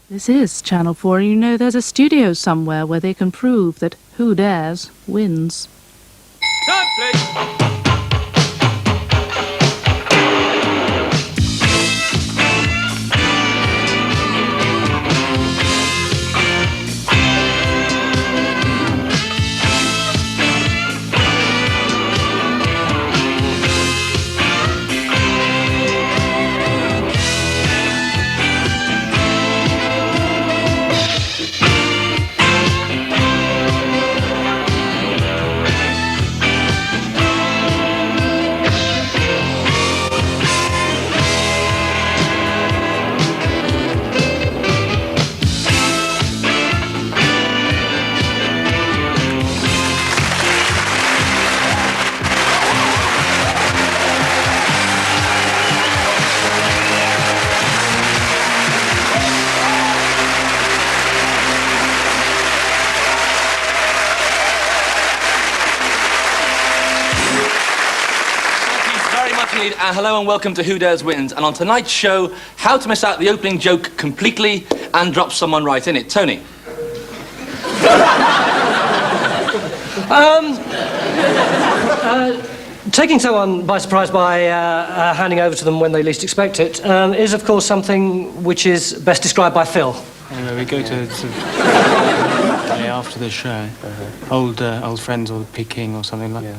This is Channel 4, and you know there's a studio somewhere where they can prove that who dares wins. Time, please. Hello and welcome to Who Dares Wins, and on tonight's show, how to miss out the opening joke completely and drop someone right in it. Tony. Taking someone by surprise by handing over to them when they least expect it is, of course, something which is best described by Phil. Anyway, we go to after the show. Old friends or Peking or something like that.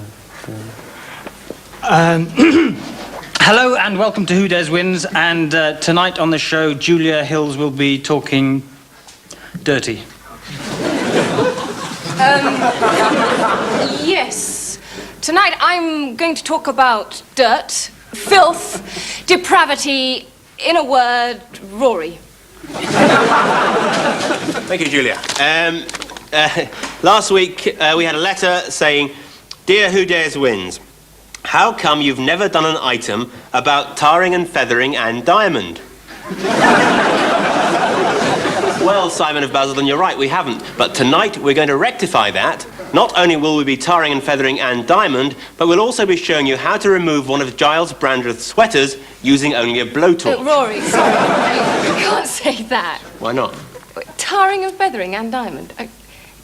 Hello and welcome to Who Dares Wins, and tonight on the show Julia Hills will be talking dirty. Yes. Tonight I'm going to talk about dirt, filth, depravity, in a word, Rory. Thank you, Julia. Last week we had a letter saying, "Dear Who Dares Wins, how come you've never done an item about tarring and feathering and diamond?" Well, Simon of Basildon, you're right, we haven't. But tonight we're going to rectify that. Not only will we be tarring and feathering and diamond, but we'll also be showing you how to remove one of Giles Brandreth's sweaters using only a blowtorch. Rory, sorry. You can't say that. Why not? Tarring and feathering and diamond.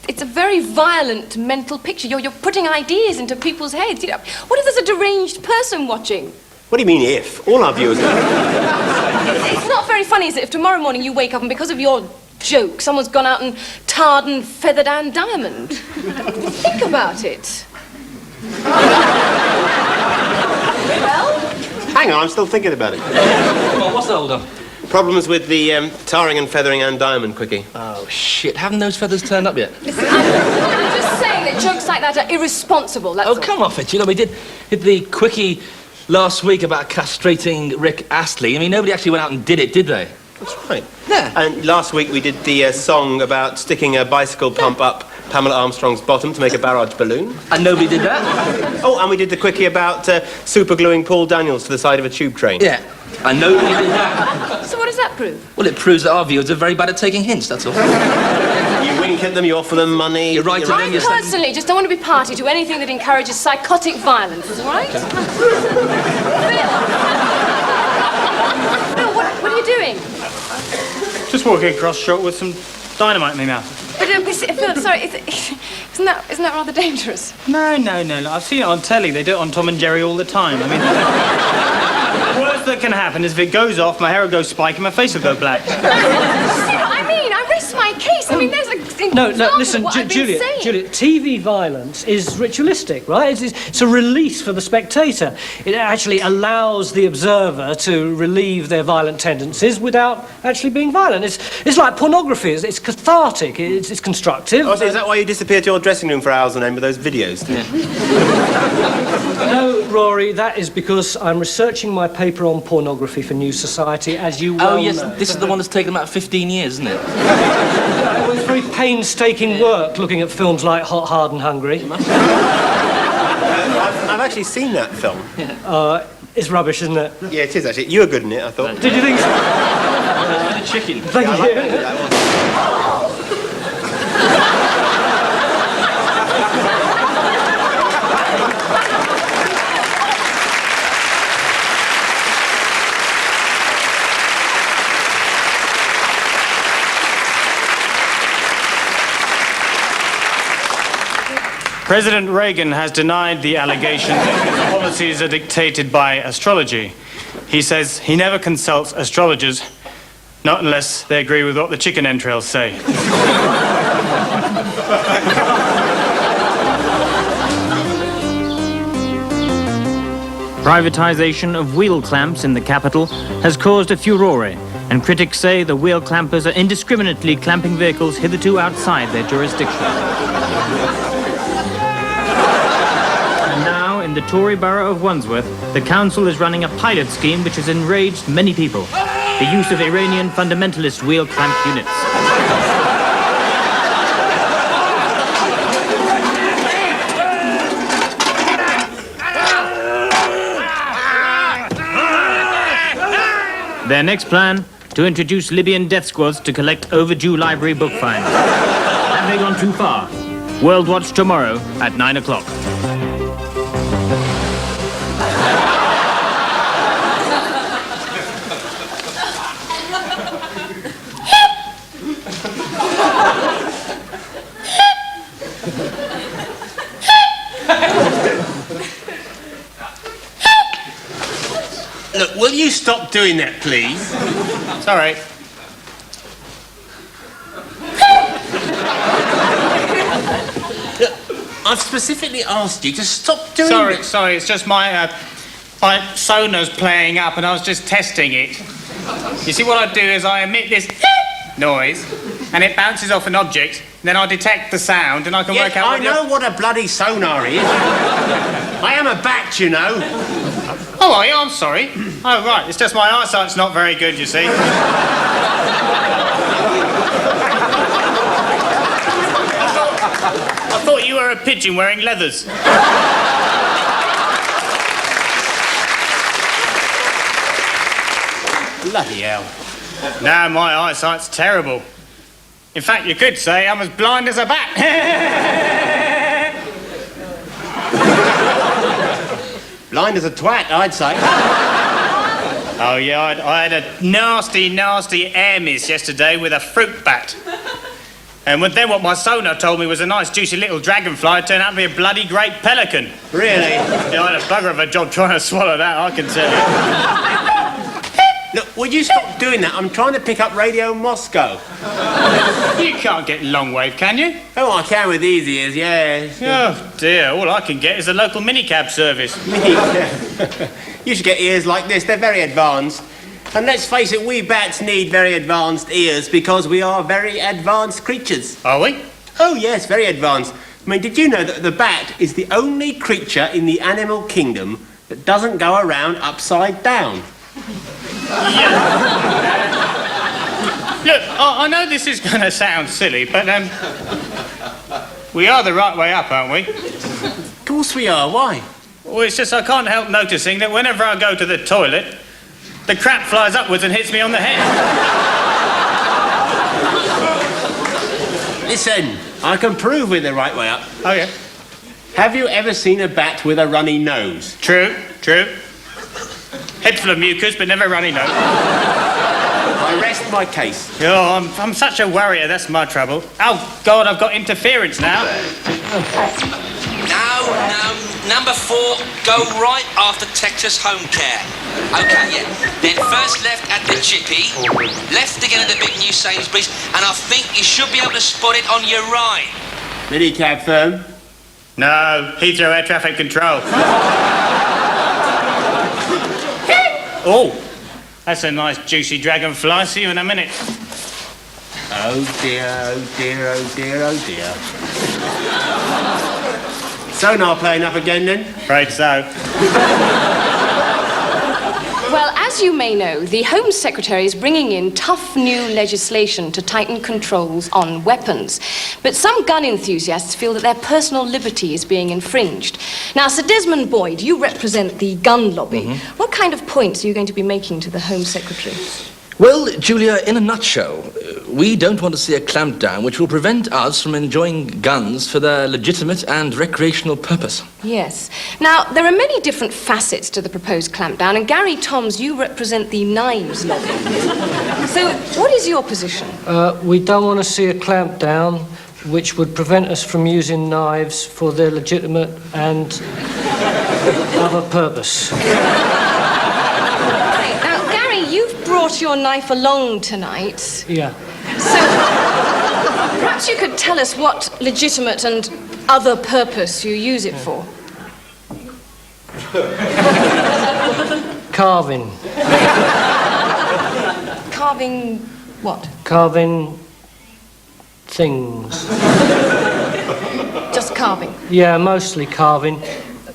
It's a very violent mental picture. You're putting ideas into people's heads. You know, what if there's a deranged person watching? What do you mean, if? All our viewers know. It's not very funny, is it, if tomorrow morning you wake up and because of your joke, someone's gone out and tarred and feathered Anne Diamond? Think about it. Well? Hang on, I'm still thinking about it. Come on, what's the hold on? Problems with the tarring and feathering and diamond, Quickie. Oh, shit. Haven't those feathers turned up yet? Listen, I'm just saying that jokes like that are irresponsible, that's all. Come off it. You know, we did the quickie last week about castrating Rick Astley. I mean, nobody actually went out and did it, did they? That's right. Yeah. And last week we did the song about sticking a bicycle pump up Pamela Armstrong's bottom to make a barrage balloon. And nobody did that? Oh, and we did the quickie about super gluing Paul Daniels to the side of a tube train. Yeah. And nobody did that. So what does that prove? Well, it proves that our viewers are very bad at taking hints, that's all. You wink at them, you offer them money. You're right. I personally just don't want to be party to anything that encourages psychotic violence, all right? Bill, what are you doing? Just walking across short with some dynamite in my mouth. But, Phil, sorry, isn't that rather dangerous? No. I've seen it on telly. They do it on Tom and Jerry all the time. I mean, the worst that can happen is if it goes off, my hair will go spike and my face will go black. I mean, I rest my case. I mean, there's a... No, listen, Juliet, TV violence is ritualistic, right? It's a release for the spectator. It actually allows the observer to relieve their violent tendencies without actually being violent. It's like pornography. It's cathartic. It's constructive. Oh, so is that why you disappeared to your dressing room for hours on end with those videos? Yeah. No, Rory, that is because I'm researching my paper on pornography for New Society, as you well Oh, yes, know. this is the one that's taken about 15 years, isn't it? It was very painstaking work looking at films like Hot, Hard and Hungry. I've actually seen that film. Yeah. It's rubbish, isn't it? Yeah, it is actually. You were good in it, I thought. Did you think so? The chicken. Thank you. I like that one. President Reagan has denied the allegation that his policies are dictated by astrology. He says he never consults astrologers, not unless they agree with what the chicken entrails say. Privatization of wheel clamps in the capital has caused a furore, and critics say the wheel clampers are indiscriminately clamping vehicles hitherto outside their jurisdiction. And now, in the Tory borough of Wandsworth, the council is running a pilot scheme which has enraged many people: the use of Iranian fundamentalist wheel clamp units. Their next plan, to introduce Libyan death squads to collect overdue library book fines. Have they gone too far? World Watch tomorrow at 9 o'clock. Look, will you stop doing that, please? Sorry. Look, I've specifically asked you to stop doing that. Sorry, it's just my Sonar's playing up and I was just testing it. You see, what I do is I emit this noise and it bounces off an object, then I detect the sound and I can work out I know what a bloody sonar is. I am a bat, you know. Oh, are you? I'm sorry. Oh, right. It's just my eyesight's not very good, you see. I thought you were a pigeon wearing leathers. Bloody hell. Now my eyesight's terrible. In fact, you could say I'm as blind as a bat. Blind as a twat, I'd say. Oh, yeah, I had a nasty air miss yesterday with a fruit bat. And then what my sonar told me was a nice, juicy little dragonfly turned out to be a bloody great pelican. Really? Yeah, I had a bugger of a job trying to swallow that, I can tell you. Look, would you stop doing that? I'm trying to pick up Radio Moscow. You can't get long wave, can you? Oh, I can with these ears, yeah. Oh, dear, all I can get is a local minicab service. You should get ears like this, they're very advanced. And let's face it, we bats need very advanced ears because we are very advanced creatures. Are we? Oh, yes, very advanced. I mean, did you know that the bat is the only creature in the animal kingdom that doesn't go around upside down? Look, I know this is going to sound silly, but we are the right way up, aren't we? Of course we are, why? Well, it's just I can't help noticing that whenever I go to the toilet, the crap flies upwards and hits me on the head. Listen, I can prove we're the right way up. Oh, yeah? Have you ever seen a bat with a runny nose? True. Head full of mucus, but never runny nose. I rest my case. Oh, I'm such a worrier, that's my trouble. Oh, God, I've got interference now. Now, number 4, go right after Texas Home Care. Okay, yeah. Then first left at the Chippy, left again at the big new Sainsbury's, and I think you should be able to spot it on your right. Minicab firm? No, Heathrow Air Traffic Control. Oh, that's a nice juicy dragonfly. See you in a minute. Oh dear, oh dear, oh dear, oh dear. Sonar playing up again then? Afraid so. Well, as you may know, the Home Secretary is bringing in tough new legislation to tighten controls on weapons. But some gun enthusiasts feel that their personal liberty is being infringed. Now, Sir Desmond Boyd, you represent the gun lobby. What kind of points are you going to be making to the Home Secretary? Well, Julia, in a nutshell, we don't want to see a clampdown which will prevent us from enjoying guns for their legitimate and recreational purpose. Yes. Now, there are many different facets to the proposed clampdown, and Gary Toms, you represent the knives lobby. So, what is your position? We don't want to see a clampdown which would prevent us from using knives for their legitimate and other purpose. Right, now, Gary, you've brought your knife along tonight. Yeah. So, perhaps you could tell us what legitimate and other purpose you use it for. Carving. Carving what? Carving things. Just carving? Yeah, mostly carving.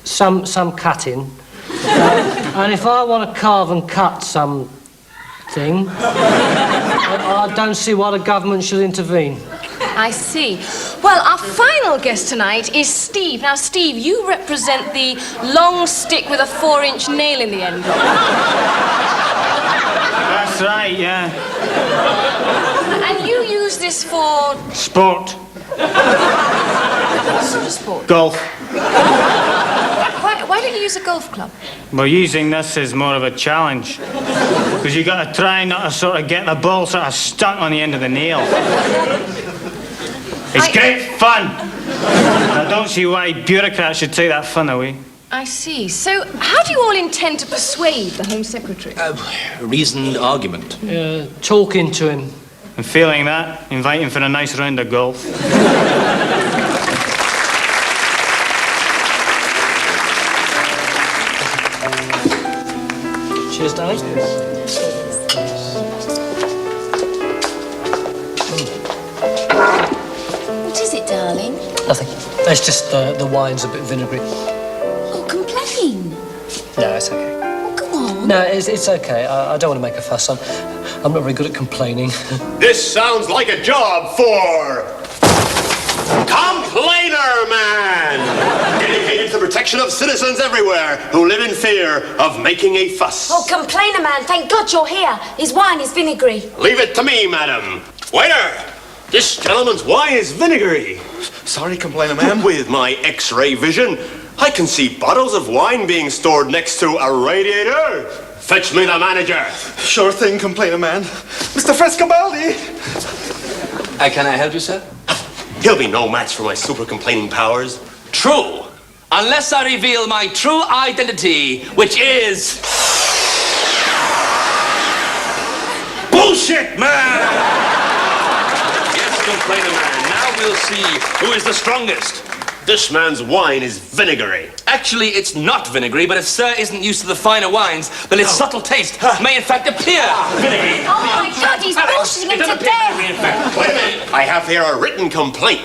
Some cutting. And if I want to carve and cut something, I don't see why the government should intervene. I see. Well, our final guest tonight is Steve. Now, Steve, you represent the long stick with a 4-inch nail in the end. That's right, yeah. And you use this for... Sport. What sort of sport? Golf. Why don't you use a golf club? Well, using this is more of a challenge. Because you got to try not to sort of get the ball sort of stuck on the end of the nail. It's great fun. I don't see why bureaucrats should take that fun away. I see. So, how do you all intend to persuade the Home Secretary? Reasoned argument. Talking to him. And failing that, invite him for a nice round of golf. Cheers, darling. What is it, darling? Nothing. It's just the wine's a bit vinegary. Oh, complain. No, it's okay. Oh, go on. No, it's okay. I don't want to make a fuss. I'm not very good at complaining. This sounds like a job for... Complainer Man! Dedicated to the protection of citizens everywhere who live in fear of making a fuss. Oh, complainer man, thank God you're here. His wine is vinegary. Leave it to me, madam. Waiter! This gentleman's wine is vinegary. Sorry, Complainer Man. With my X-ray vision, I can see bottles of wine being stored next to a radiator. Fetch me the manager. Sure thing, Complainer Man. Mr. Frescobaldi! Can I help you, sir? He'll be no match for my super complaining powers. True. Unless I reveal my true identity, which is... Bullshit, man! Yes, Complainer Man. Now we'll see who is the strongest. This man's wine is vinegary. Actually, it's not vinegary, but if Sir isn't used to the finer wines, then its subtle taste may in fact appear vinegary. Oh, my God, he's bullshitting him to death. Wait a minute. I have here a written complaint.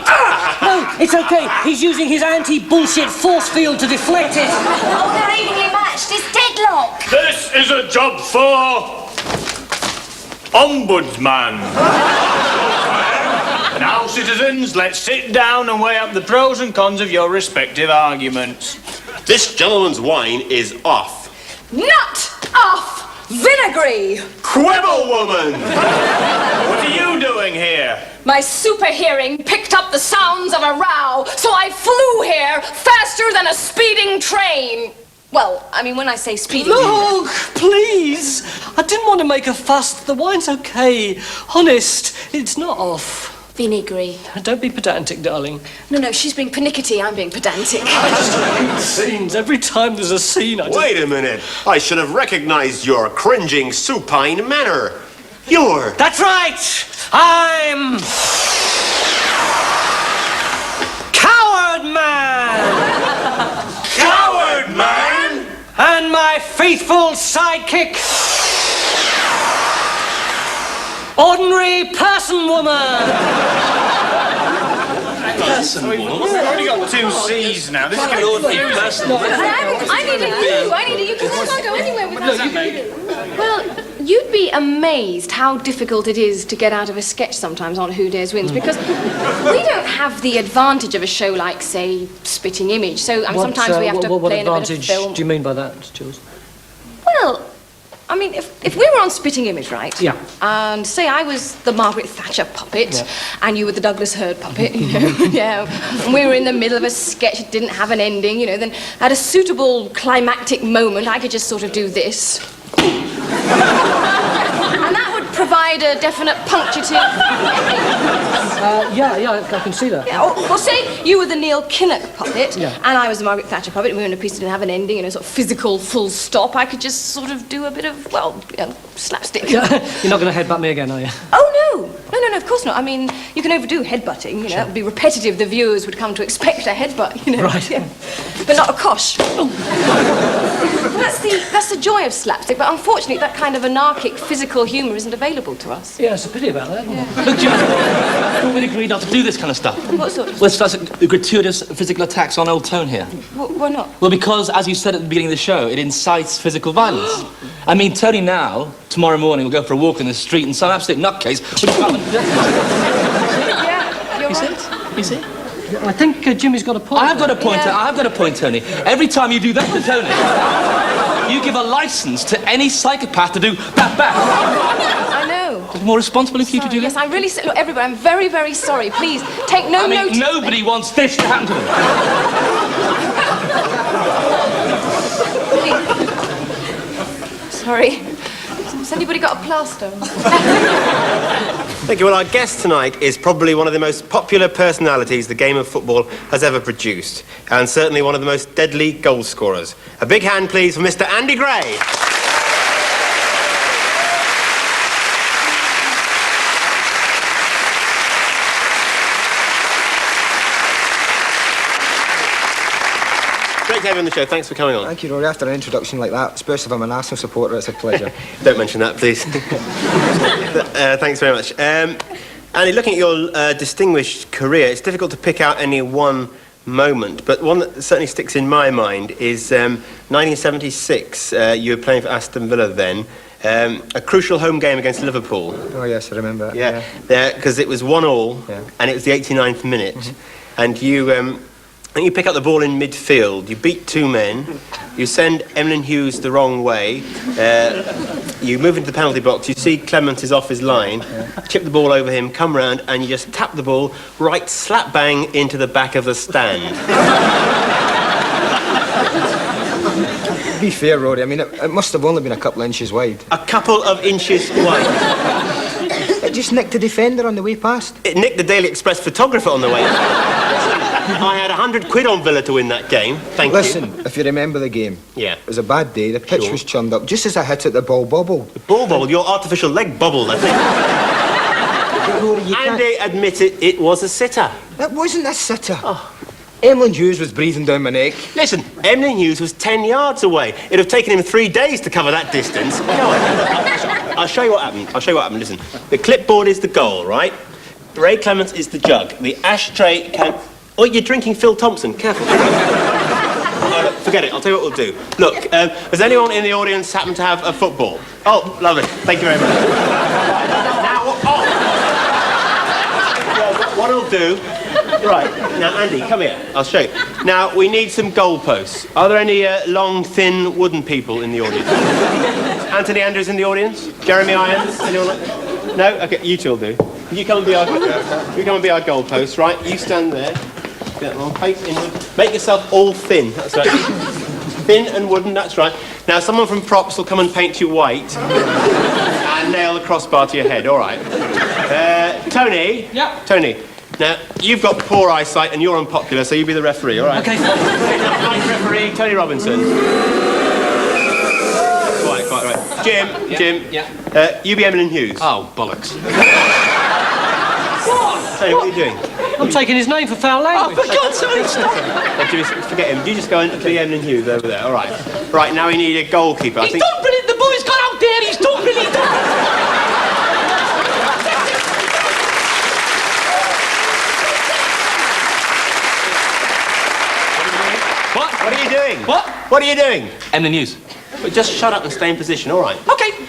No, it's okay. He's using his anti-bullshit force field to deflect it. Oh, they're evenly matched. It's deadlock. This is a job for... Ombudsman. Now, citizens, let's sit down and weigh up the pros and cons of your respective arguments. This gentleman's wine is off. Not off! Vinegary! Quibble woman! What are you doing here? My super hearing picked up the sounds of a row, so I flew here faster than a speeding train. Well, I mean, when I say speeding... Look, please. I didn't want to make a fuss. The wine's okay. Honest, it's not off. Vinegary. Don't be pedantic, darling. No, she's being pernickety, I'm being pedantic. I just hate scenes. Every time there's a scene, I just... Wait a minute. I should have recognized your cringing supine manner. You're... That's right! I'm... Coward Man! Coward Man! And my faithful sidekick... Ordinary person woman! We've already got 2 C's now. This is getting confusing. I need a you, because I can't go anywhere without you. Well, you'd be amazed how difficult it is to get out of a sketch sometimes on Who Dares Wins, because we don't have the advantage of a show like, say, Spitting Image, so sometimes we have to play in a bit of film. What do you mean by that, Jules? Well, I mean, if we were on Spitting Image, right? Yeah. And say I was the Margaret Thatcher puppet, and you were the Douglas Hurd puppet, you know, yeah. And we were in the middle of a sketch that didn't have an ending, you know, then at a suitable climactic moment, I could just sort of do this. And that would provide provide a definite punctuative... Yeah, I can see that. Yeah, or say you were the Neil Kinnock puppet, Yeah. and I was the Margaret Thatcher puppet, and we were in a piece that didn't have an ending, and a sort of physical full stop. I could just sort of do a bit of, well, slapstick. You're not going to headbutt me again, are you? Oh, no, of course not. I mean, you can overdo headbutting, you know, that would be repetitive. The viewers would come to expect a headbutt, you know. Right. Yeah. But not a kosh. That's the joy of slapstick, but unfortunately that kind of anarchic physical humour isn't available to us. Yeah, it's a pity about that. Yeah. Look, Jimmy, we agreed not to do this kind of stuff. What sort of Well, starts gratuitous physical attacks on old Tone here. Why not? Well, because, as you said at the beginning of the show, it incites physical violence. I mean, Tony now, tomorrow morning, will go for a walk in the street and some absolute nutcase would come and... Yeah, you're right. You see? I think Jimmy's got a point. I've got a point. Yeah. I've got a point, Tony. Every time you do that to Tony, you give a license to any psychopath to do that back. I know. It's more responsible if you to do Yes, that. I'm really... Look, everybody, I'm very, very sorry. Please, take no notice. Nobody wants this to happen to them. Sorry. Has anybody got a plaster? Thank you. Well, our guest tonight is probably one of the most popular personalities the game of football has ever produced, and certainly one of the most deadly goal scorers. A big hand, please, for Mr. Andy Gray. Great to have you on the show. Thanks for coming on. Thank you, Rory. After an introduction like that, especially if I'm an Arsenal supporter, it's a pleasure. Don't mention that, please. Thanks very much. Andy, looking at your distinguished career, it's difficult to pick out any one moment, but one that certainly sticks in my mind is 1976. You were playing for Aston Villa then. A crucial home game against Liverpool. Oh, yes, I remember that. Yeah, because it was 1-1, and it was the 89th minute, and you pick up the ball in midfield, you beat two men, you send Emlyn Hughes the wrong way, you move into the penalty box, you see Clements is off his line, chip the ball over him, come round, and you just tap the ball right slap bang into the back of the stand. To be fair, Rory, I mean, it must have only been a couple of inches wide. A couple of inches wide. It just nicked the defender on the way past. It nicked the Daily Express photographer on the way. I had 100 quid on Villa to win that game. Thank you. Listen, if you remember the game, it was a bad day. The pitch was churned up. Just as I hit it, the ball bubbled. The ball bubbled? Your artificial leg bubbled, I think. Andy admitted it was a sitter. It wasn't a sitter. Emlyn Hughes was breathing down my neck. Listen, Emlyn Hughes was 10 yards away. It'd have taken him 3 days to cover that distance. I'll show you what happened. Listen, the clipboard is the goal, right? Ray Clements is the jug. The ashtray can... Oh, you're drinking Phil Thompson. Careful. Forget it. I'll tell you what we'll do. Look, does anyone in the audience happen to have a football? Oh, lovely. Thank you very much. Now, what I'll do... Right, now, Andy, come here. I'll show you. Now, we need some goalposts. Are there any long, thin, wooden people in the audience? Anthony Andrews in the audience? Jeremy Irons? Anyone like... No? OK, you two will do. You come and be our goalpost, right? You stand there. Get long, face inward. Make yourself all thin. That's right. Thin and wooden, that's right. Now, someone from props will come and paint you white and nail the crossbar to your head, all right. Tony? Yeah? Tony, now, you've got poor eyesight and you're unpopular, so you be the referee, all right? OK. Referee, Tony Robinson. Quite right. Jim. Yeah. You be Emlyn Hughes. Oh, bollocks. Tony, what are you doing? I'm taking his name for foul language. Oh, for God's sake, stop! Forget him. You just go and be Emlyn Hughes over there, all right. Right, now we need a goalkeeper. He's done brilliant. The boy's gone out there. He's done brilliant. What are you doing? What are you doing? Emlyn Hughes. But just shut up and stay in position, all right? OK. We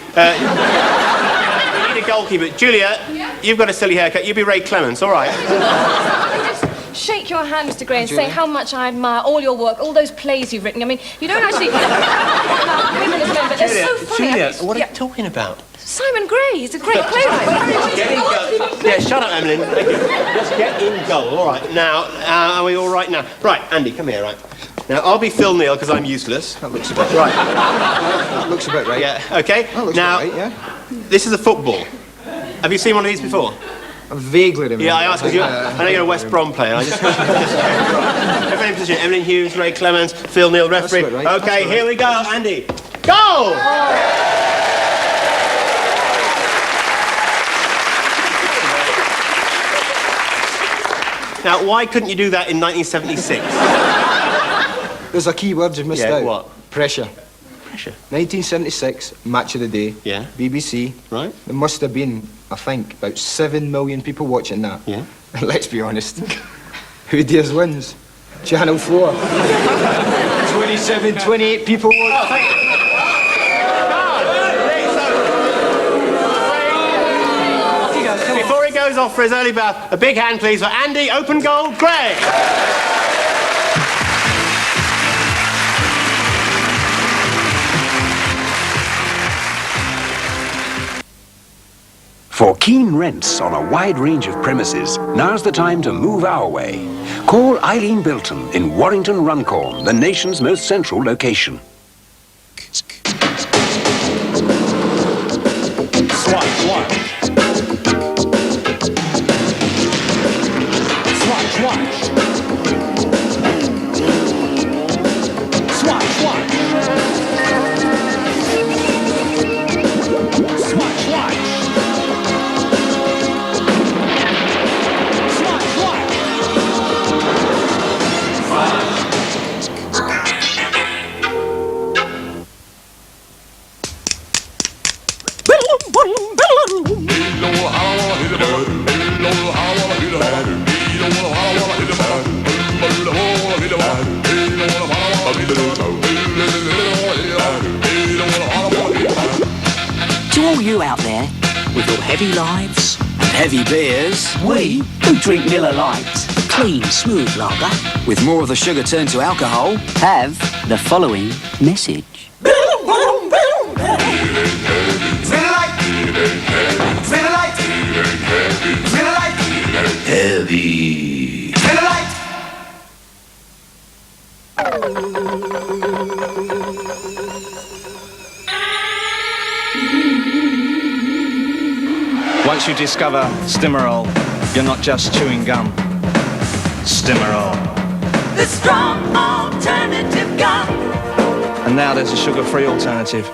need a goalkeeper. Julia, you've got a silly haircut. You be Ray Clements, all right? Shake your hand, Mr. Gray, and say how much I admire all your work, all those plays you've written. I mean, you don't actually... women as men, but they're so funny. Julia, what are you talking about? Simon Gray, he's a great playwright. Get in goal. Yeah, shut up, Emlyn. Thank you. Just get in goal, all right. Now, are we all right now? Right, Andy, come here, right. Now, I'll be Phil Neal, because I'm useless. That looks about right. That looks about right. Yeah, OK. That looks now, about right, yeah. This is a football. Have you seen one of these before? I vaguely remember. Yeah, I asked because I know you're a West Brom player. I just everyone in position. Emily Hughes, Ray Clements, Phil Neal, referee. That's right. Okay, here we go, Andy. Go! Now, why couldn't you do that in 1976? There's a key word you've missed out. What? Pressure. Pressure. 1976, match of the day. Yeah. BBC. Right. There must have been, I think, about 7 million people watching that. Yeah. Let's be honest. Who dares wins? Channel 4. 27, 28 people watching. Before he goes off for his early bath, a big hand, please, for Andy, open goal, Greg. For keen rents on a wide range of premises, now's the time to move our way. Call Eileen Bilton in Warrington Runcorn, the nation's most central location. Swat, swat. Swat, swat. Swat, swat. Swat, swat. To all you out there, with your heavy lives and heavy beers, we who drink Miller Lite, a clean, smooth lager, with more of the sugar turned to alcohol, have the following message. Heavy. Once you discover Stimorol, you're not just chewing gum. Stimorol. The strong alternative gum. And now there's a sugar-free alternative.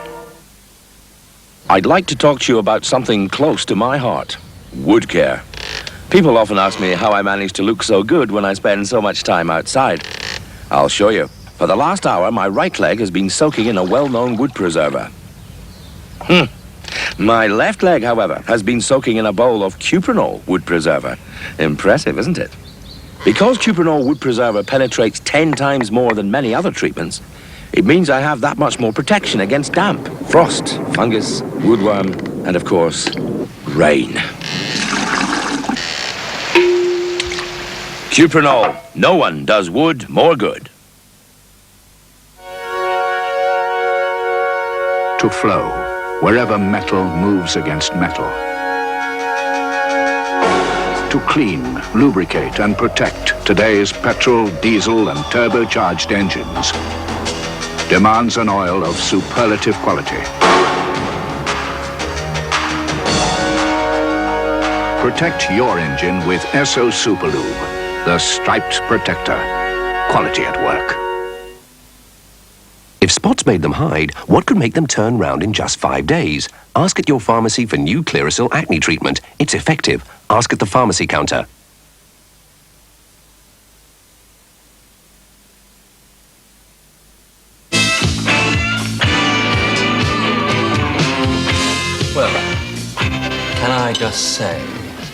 I'd like to talk to you about something close to my heart. Wood care. People often ask me how I manage to look so good when I spend so much time outside. I'll show you. For the last hour, my right leg has been soaking in a well-known wood preserver. My left leg, however, has been soaking in a bowl of cuprinol wood preserver. Impressive, isn't it? Because cuprinol wood preserver penetrates 10 times more than many other treatments, it means I have that much more protection against damp, frost, fungus, woodworm, and of course, rain. Cuprinol. No one does wood more good. To flow, wherever metal moves against metal. To clean, lubricate and protect today's petrol, diesel and turbocharged engines. Demands an oil of superlative quality. Protect your engine with Esso Superlube, the striped protector. Quality at work. If spots made them hide, what could make them turn round in just 5 days? Ask at your pharmacy for new Clearasil acne treatment. It's effective. Ask at the pharmacy counter. Well, can I just say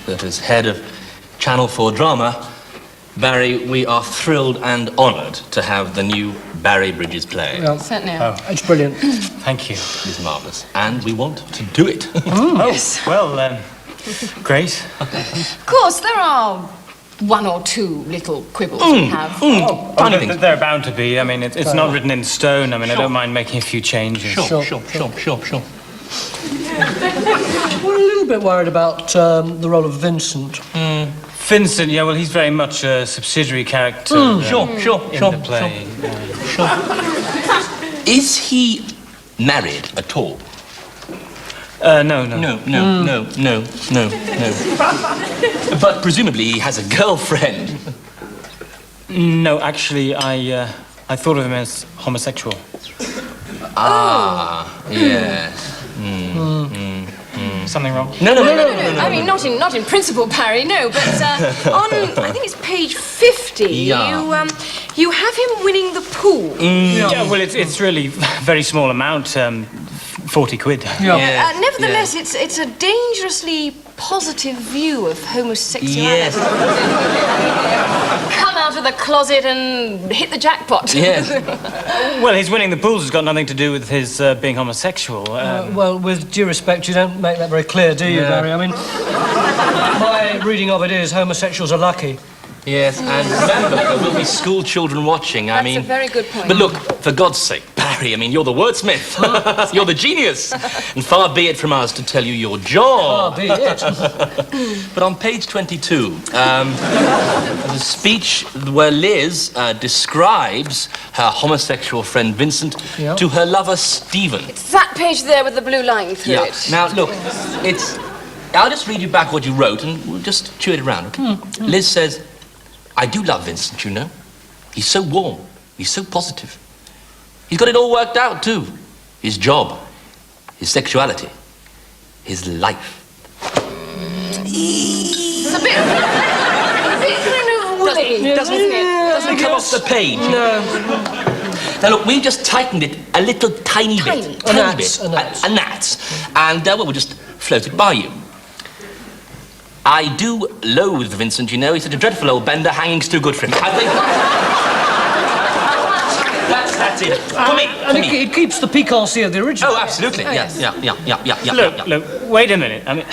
that as head of Channel 4 Drama, Barry, we are thrilled and honoured to have the new Barry Bridges play. Well, certainly. It's brilliant. Thank you. It's marvellous. And we want to do it. Yes. Well, great. Of course, there are one or two little quibbles we have. They're bound to be. I mean, it's not written in stone. I mean, I don't mind making a few changes. Sure. We're a little bit worried about the role of Vincent. Vincent, yeah, well, he's very much a subsidiary character in the play. Is he married at all? No. No. But presumably he has a girlfriend. No, actually, I thought of him as homosexual. Ah, yes. Something wrong? No. I mean, not in principle, Barry, no, but on, I think it's page 50, Yeah. you have him winning the pool. Yeah, well, it's really very small amount, 40 quid. Nevertheless, it's a dangerously positive view of homosexuality. Yes. Come out of the closet and hit the jackpot. Yes. Well, his winning the pools has got nothing to do with his being homosexual. Well, with due respect, you don't make that very clear, do you, Barry? I mean, my reading of it is homosexuals are lucky. Yes, and remember, there will be school children watching. That's a very good point. But look, for God's sake, Barry, I mean, you're the wordsmith. You're the genius. And far be it from us to tell you your job. Far be it. But on page 22, the speech where Liz describes her homosexual friend Vincent to her lover Stephen. It's that page there with the blue line through it. Now, look, I'll just read you back what you wrote and we'll just chew it around, okay? Liz says, I do love Vincent, you know. He's so warm. He's so positive. He's got it all worked out, too. His job, his sexuality, his life. It's a bit kind of woolly, doesn't it? Doesn't come off the page. No. Now, look, we've just tightened it a little tiny bit. A gnats. And, well, we'll just float it by you. I do loathe Vincent, you know. He's such a dreadful old bender. Hanging's too good for him. I think... That's it. For me. It keeps the piquancy of the original. Oh, absolutely. Yes. Yeah. Look, wait a minute. I mean,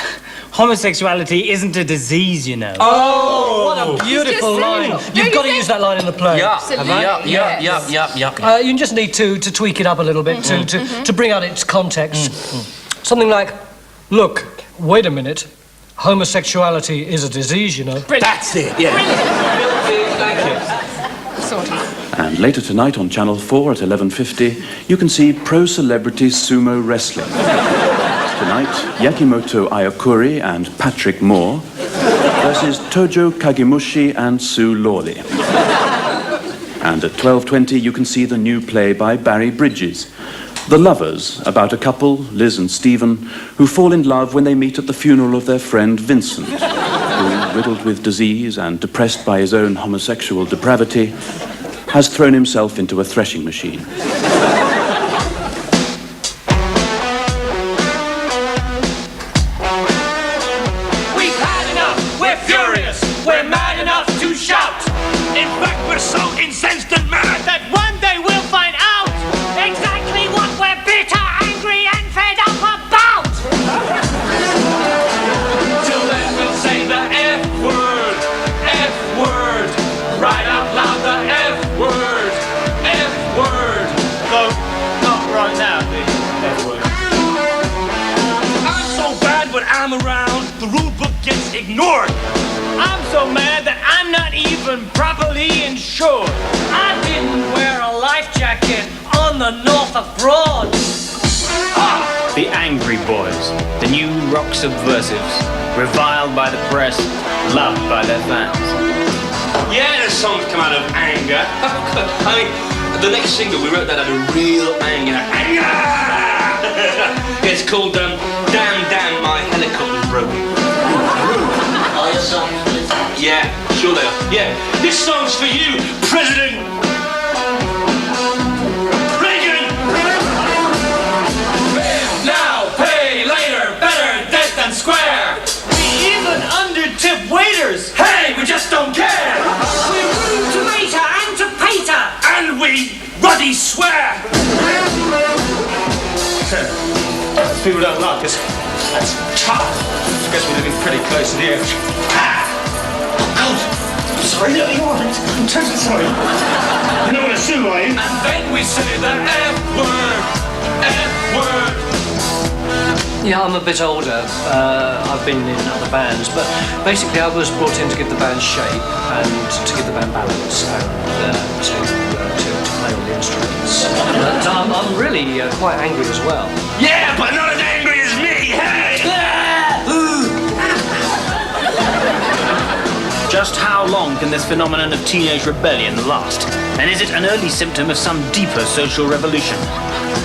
homosexuality isn't a disease, you know. Oh, what a beautiful line. You've got to use that line in the play. Yeah. You just need to tweak it up a little bit to bring out its context. Something like, look, wait a minute. Homosexuality is a disease, you know. That's it, yeah. Thank you. Sort of. And later tonight on Channel 4 at 11:50, you can see pro-celebrity sumo wrestling. Tonight, Yakimoto Ayakuri and Patrick Moore versus Tojo Kagemushi and Sue Lawley. And at 12:20, you can see the new play by Barry Bridges, The Lovers, about a couple, Liz and Stephen, who fall in love when they meet at the funeral of their friend Vincent, who, riddled with disease and depressed by his own homosexual depravity, has thrown himself into a threshing machine. We've had enough. We're furious. We're mad enough to shout. In fact, we're so incensed and mad that one day we'll find out exactly what we're bitter, angry, and fed up about. Till then, we'll say the F word, right out loud, the F word. Though, not right now, the F word. I'm so bad when I'm around, the rule book gets ignored. I'm so mad that I'm not even properly insured. I didn't wear a life jacket on the Norfolk Broad. The Angry Boys, the new rock subversives, reviled by the press, loved by their fans. Yeah, the songs come out of anger. I mean, the next single, we wrote that out of real anger. It's called, Damn, My Helicopter's Broken. Yeah, sure they are. Yeah, this song's for you, President Reagan! Now, pay later, better dead than square. We even undertip waiters. Hey, we just don't care. We're rude to Mater and to Pater. And we ruddy swear. People don't like us. That's tough. I guess we're living pretty close to the edge. God, I'm sorry. No, you're all right. I'm terribly sorry. You don't want to sue, are you? And then we say the F word. Yeah, I'm a bit older. I've been in other bands, but basically I was brought in to give the band shape and to give the band balance and to play all the instruments. But I'm really quite angry as well. Yeah, but not as angry as me. Just how long can this phenomenon of teenage rebellion last? And is it an early symptom of some deeper social revolution?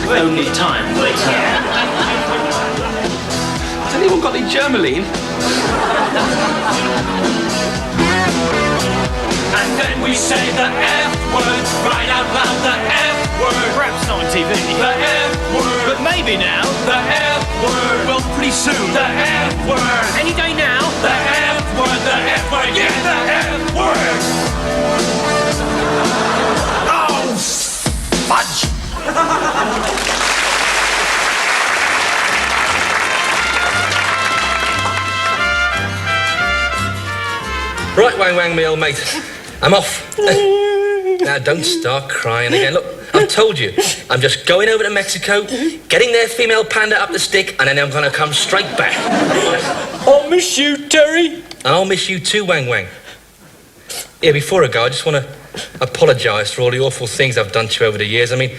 Only time will tell. Has anyone got any Germaline? And then we say the F word, right out loud, the F word. Perhaps not on TV. The F word. But maybe now. The F word. Well, pretty soon. The F word. Any day now. The F word, the F word, yeah, the F word. Oh, fudge. Right, Wang Wang, me old mate. I'm off. Now, don't start crying again. Look, I've told you. I'm just going over to Mexico, getting their female panda up the stick, and then I'm going to come straight back. I'll miss you, Terry. And I'll miss you too, Wang Wang. Yeah, before I go, I just want to apologise for all the awful things I've done to you over the years. I mean,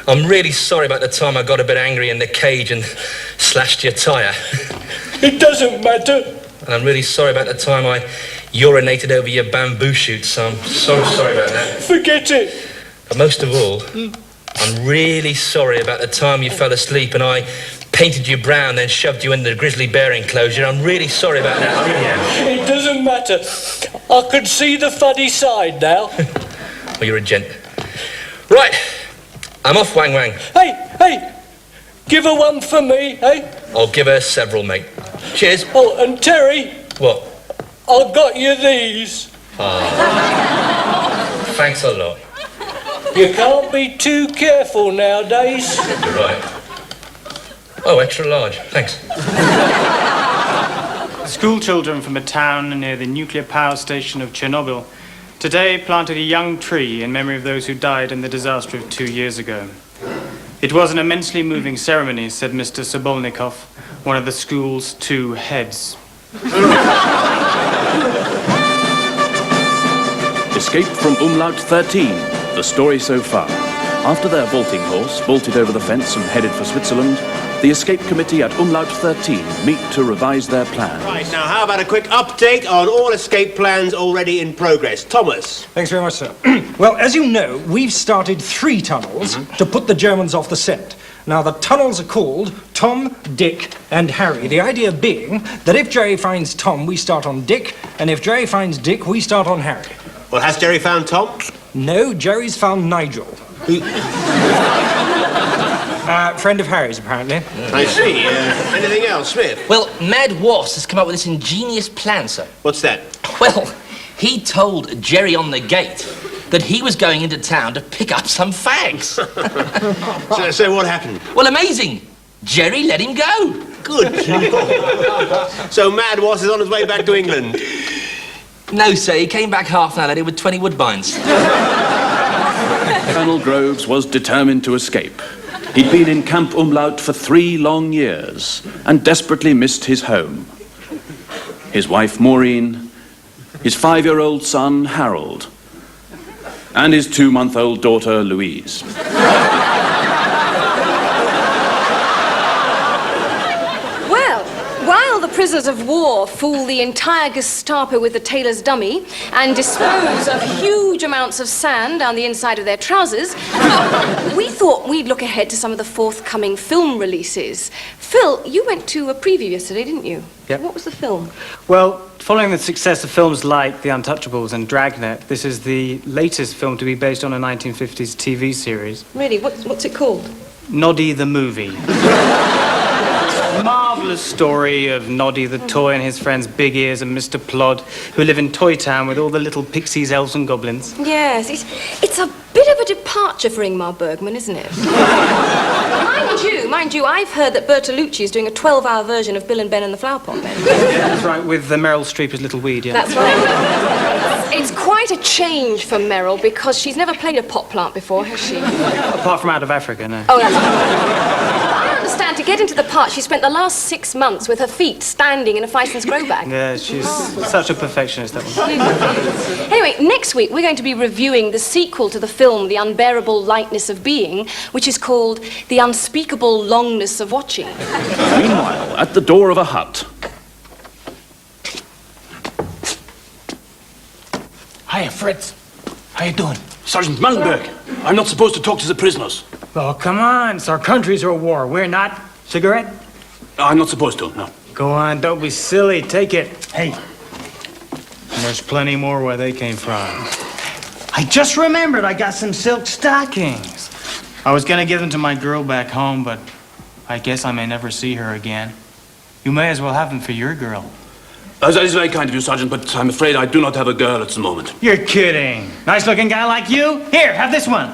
I'm really sorry about the time I got a bit angry in the cage and slashed your tyre. It doesn't matter. And I'm really sorry about the time I urinated over your bamboo shoots, so I'm so sorry about that. Forget it. But most of all, I'm really sorry about the time you fell asleep and I painted you brown, then shoved you in the grizzly bear enclosure. I'm really sorry about that, I really am. It doesn't matter. I can see the funny side now. Well, you're a gent. Right, I'm off, Wang Wang. Hey, give her one for me, eh? I'll give her several, mate. Cheers. Oh, and Terry. What? I got you these. Oh. Thanks a lot. You can't be too careful nowadays. You're right. Oh, extra large. Thanks. School children from a town near the nuclear power station of Chernobyl today planted a young tree in memory of those who died in the disaster of 2 years ago. It was an immensely moving ceremony, said Mr. Sobolnikov, one of the school's 2 heads. Escape from Umlaut 13, the story so far. After their vaulting horse vaulted over the fence and headed for Switzerland, the escape committee at Umlaut 13 meet to revise their plans. Right, now how about a quick update on all escape plans already in progress? Thomas. Thanks very much, sir. Well, as you know, we've started 3 tunnels to put the Germans off the scent. Now, the tunnels are called Tom, Dick, and Harry. The idea being that if Jerry finds Tom, we start on Dick, and if Jerry finds Dick, we start on Harry. Well, has Jerry found Tom? No, Jerry's found Nigel. Friend of Harry's, apparently. I see. Anything else, Smith? Well, Mad Wass has come up with this ingenious plan, sir. What's that? Well, he told Jerry on the gate that he was going into town to pick up some fags. So what happened? Well, amazing. Jerry let him go. Good. So Mad Wass is on his way back to England? No, sir. He came back half an hour later with 20 woodbines. Colonel Groves was determined to escape. He'd been in Camp Umlaut for 3 long years and desperately missed his home. His wife, Maureen, his 5-year-old son, Harold, and his 2-month-old daughter, Louise. Well, while the prisoners of war fool the entire Gestapo with the tailor's dummy and dispose of huge amounts of sand down the inside of their trousers, we thought we'd look ahead to some of the forthcoming film releases. Phil, you went to a preview yesterday, didn't you? Yep. What was the film? Well, following the success of films like The Untouchables and Dragnet, this is the latest film to be based on a 1950s TV series. Really? What's it called? Noddy the Movie. Marvellous story of Noddy the toy and his friends Big Ears and Mr. Plod, who live in Toy Town with all the little pixies, elves and goblins. Yes, it's a bit of a departure for Ingmar Bergman, isn't it? Mind you, I've heard that Bertolucci is doing a 12-hour version of Bill and Ben and the Flower Pot Men. That's right, with Meryl Streep as Little Weed, yeah. That's right. It's quite a change for Meryl because she's never played a pot plant before, has she? Apart from out of Africa, no. Oh, that's right. I understand, to get into the part, she spent the last 6 months with her feet standing in a Fison's grow bag. Yeah, she's such a perfectionist, that one. Anyway, next week we're going to be reviewing the sequel to the film The Unbearable Lightness of Being, which is called The Unspeakable Longness of Watching. Meanwhile, at the door of a hut. Hiya, Fritz. How you doing? Sergeant Mallenberg, I'm not supposed to talk to the prisoners. Oh, come on. It's our country's at war. We're not. Cigarette? I'm not supposed to, no. Go on, don't be silly. Take it. Hey. And there's plenty more where they came from. I just remembered I got some silk stockings. I was gonna give them to my girl back home, but I guess I may never see her again. You may as well have them for your girl. That is very kind of you, Sergeant, but I'm afraid I do not have a girl at the moment. You're kidding. Nice-looking guy like you? Here, have this one.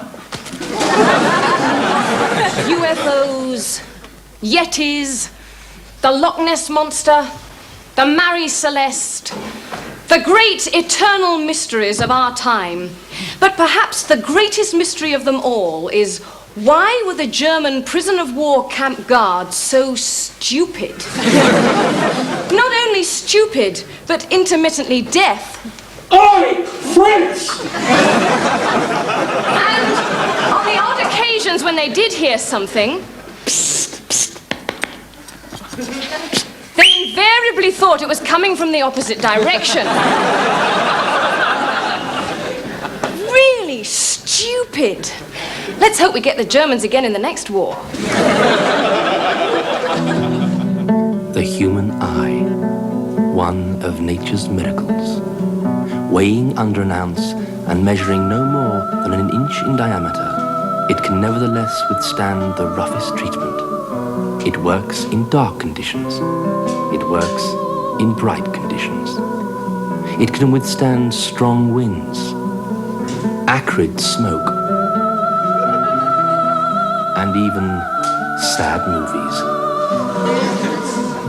UFOs, Yetis, the Loch Ness Monster, the Marie Celeste, the great eternal mysteries of our time. But perhaps the greatest mystery of them all is, why were the German prison of war camp guards so stupid? Not only stupid, but intermittently deaf. Oi, Fritz! And on the odd occasions when they did hear something, they invariably thought it was coming from the opposite direction. Really stupid. Let's hope we get the Germans again in the next war. The human eye, one of nature's miracles. Weighing under an ounce and measuring no more than an inch in diameter, it can nevertheless withstand the roughest treatment. It works in dark conditions. It works in bright conditions. It can withstand strong winds, acrid smoke, and even sad movies.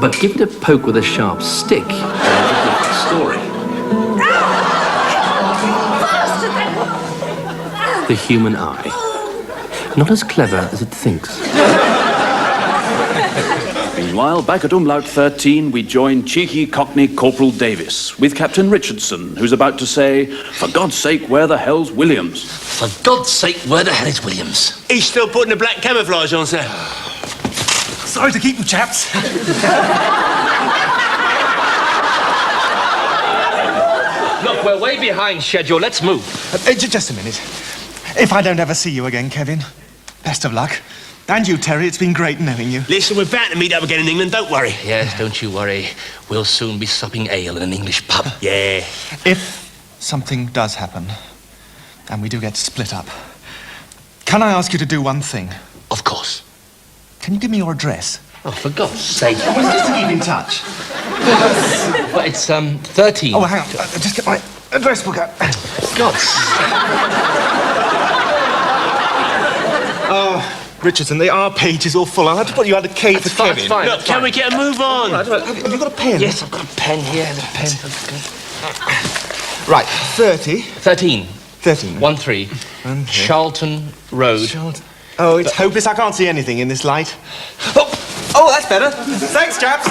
But give it a poke with a sharp stick, and it's a different story. The human eye. Not as clever as it thinks. Meanwhile, back at Umlaut 13, we join cheeky Cockney Corporal Davis with Captain Richardson, who's about to say, "For God's sake, where the hell's Williams?" For God's sake, where the hell is Williams? He's still putting the black camouflage on, sir. Sorry to keep you, chaps. Look, we're way behind schedule. Let's move. Just a minute. If I don't ever see you again, Kevin, best of luck. And you, Terry, it's been great knowing you. Listen, we're bound to meet up again in England, don't worry. Yes, don't you worry. We'll soon be supping ale in an English pub. Yeah. If something does happen, and we do get split up, can I ask you to do one thing? Of course. Can you give me your address? Oh, for God's sake. Well, just to keep in touch. Well, it's 13. Oh, hang on. Just get my address book out. God's. Oh, Richardson, the R page is all full. I'll have to put you under K for Kevin. Fine, Look, can we get a move on? Right, have you got a pen? Yes, I've got a pen here. The pen. Right, 30. 13. 13. 1-3. Charlton Road. Oh, it's hopeless. I can't see anything in this light. Oh, that's better. Thanks, chaps.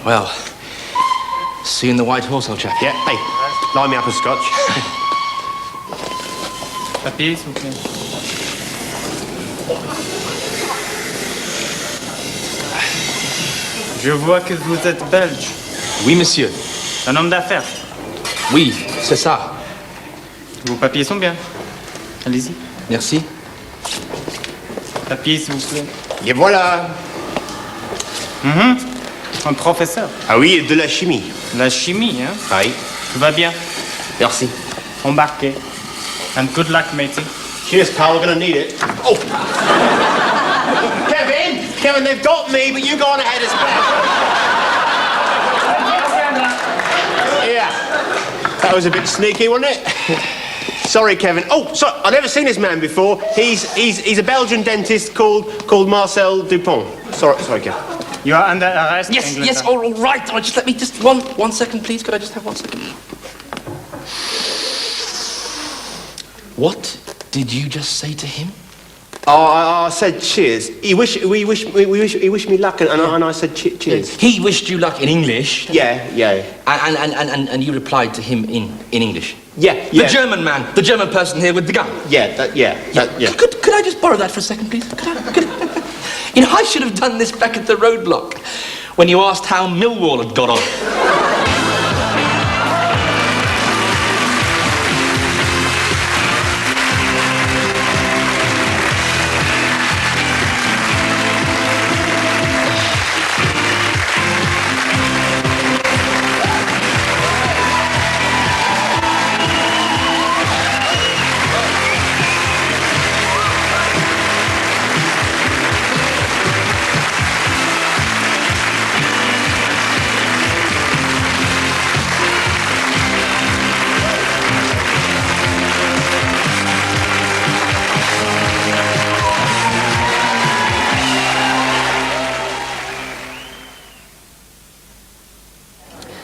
Well, see you in the White Horse, old chap. Yeah, hey, line me up a scotch. Papier, s'il vous plaît. Je vois que vous êtes belge. Oui, monsieur. Un homme d'affaires. Oui, c'est ça. Vos papiers sont bien. Allez-y. Merci. Papier, s'il vous plaît. Et voilà. Un professeur. Ah oui, de la chimie. La chimie, hein? Oui. Tout va bien. Merci. Embarquez. And good luck, matey. Cheers, pal, we're gonna need it. Oh! Kevin, they've got me, but you go on ahead as well. Yeah. That was a bit sneaky, wasn't it? Sorry, Kevin. Oh, sorry, I've never seen this man before. He's a Belgian dentist called Marcel Dupont. Sorry, Kevin. You are under arrest. Yes, all right. Just let me one second, please. Could I just have 1 second? What did you just say to him? Oh, I said cheers. He wished me luck, and I said cheers. He wished you luck in English. Yeah. And you replied to him in English. Yeah. The German man, the German person here with the gun. Yeah. Could I just borrow that for a second, please? Could I? You know, I should have done this back at the roadblock. when you asked how Millwall had got on.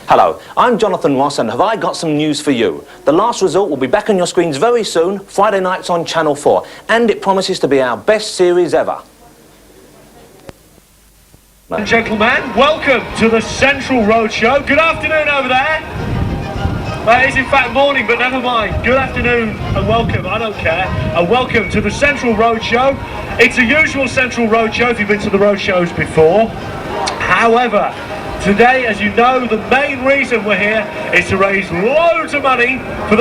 Hello, I'm Jonathan Ross, and have I got some news for you? The Last Resort will be back on your screens very soon, Friday nights on Channel 4, and it promises to be our best series ever. Ladies and gentlemen, welcome to the Central Road Show. Good afternoon over there. It is in fact morning, but never mind. Good afternoon and welcome, I don't care. And welcome to the Central Road Show. It's a usual Central Road Show if you've been to the road shows before. However, today, as you know, the main reason we're here is to raise loads of money for the